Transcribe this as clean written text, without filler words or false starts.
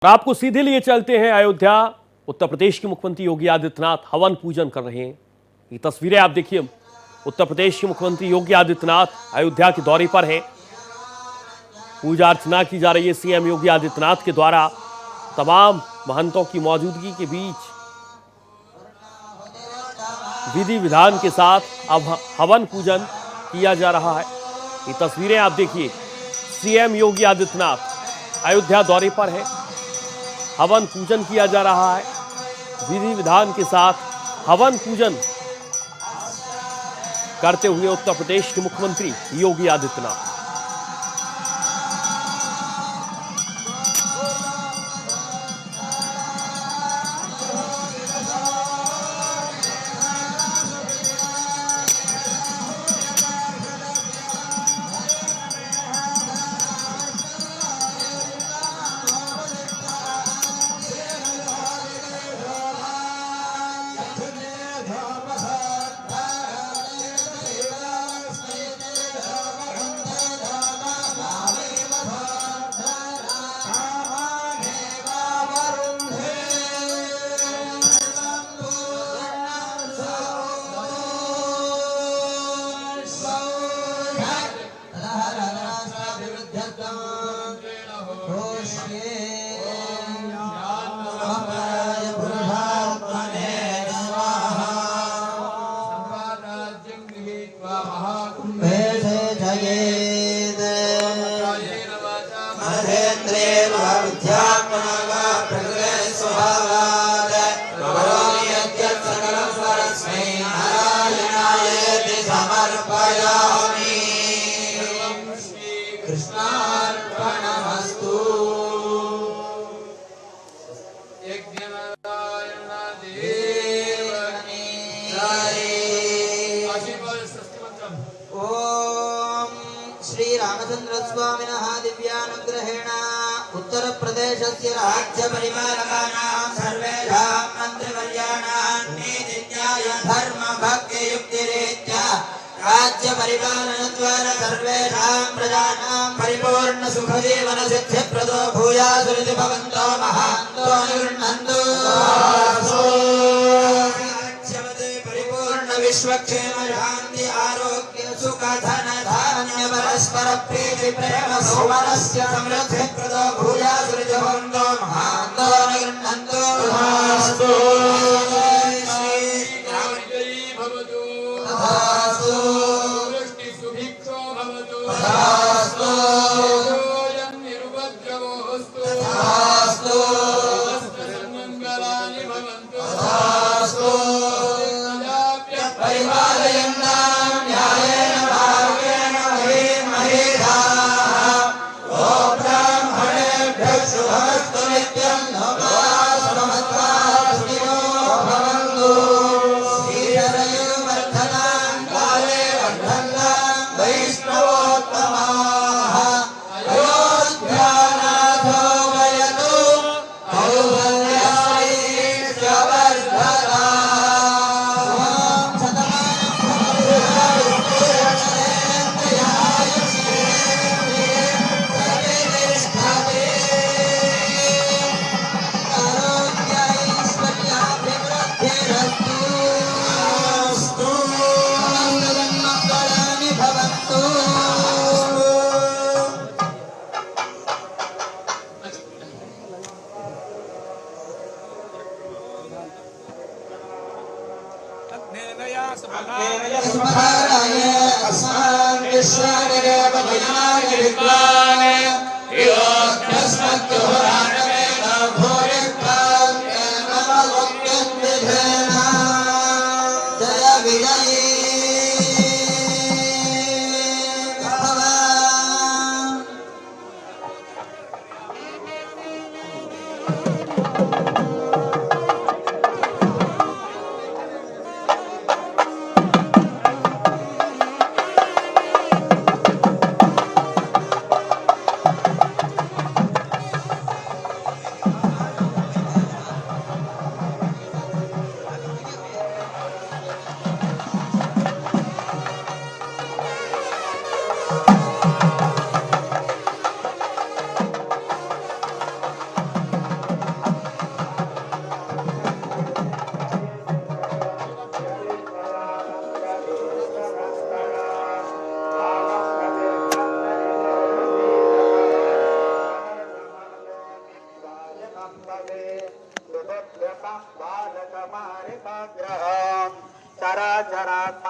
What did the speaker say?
आपको सीधे लिए चलते हैं अयोध्या। उत्तर प्रदेश के मुख्यमंत्री योगी आदित्यनाथ हवन पूजन कर रहे हैं। ये तस्वीरें आप देखिए। उत्तर प्रदेश के मुख्यमंत्री योगी आदित्यनाथ अयोध्या के दौरे पर हैं। पूजा अर्चना की जा रही है। सीएम योगी आदित्यनाथ के द्वारा तमाम महंतों की मौजूदगी के बीच विधि विधान के साथ अब हवन पूजन किया जा रहा है। ये तस्वीरें आप देखिए। सीएम योगी आदित्यनाथ अयोध्या दौरे पर है। हवन पूजन किया जा रहा है। विधि विधान के साथ हवन पूजन करते हुए उत्तर प्रदेश के मुख्यमंत्री योगी आदित्यनाथ। स्वामिनः दिव्यानुग्रहेण उत्तर प्रदेशस्य राज्य परिपालकानां सर्वेषां मन्त्रिवर्याणां नीतिन्याय धर्म भक्ति युक्तिरीत्या राज्य परिपालनद्वारा सर्वेषां प्रजानां परिपूर्ण सुख जीवन सिद्धिप्रदो भूयात् इति भवन्तो महान्तो निर्णन्तु राज्यवदे परिपूर्ण विश्वक्षेम शान्ति आरोग्य सुख धन धान्य परस्पर प्रीति प्रेम सौमनस्य समृद्धिप्रदो भूयात् इति भवन्तो महान्तो निर्णन्तु तथास्तु चराचरात्मा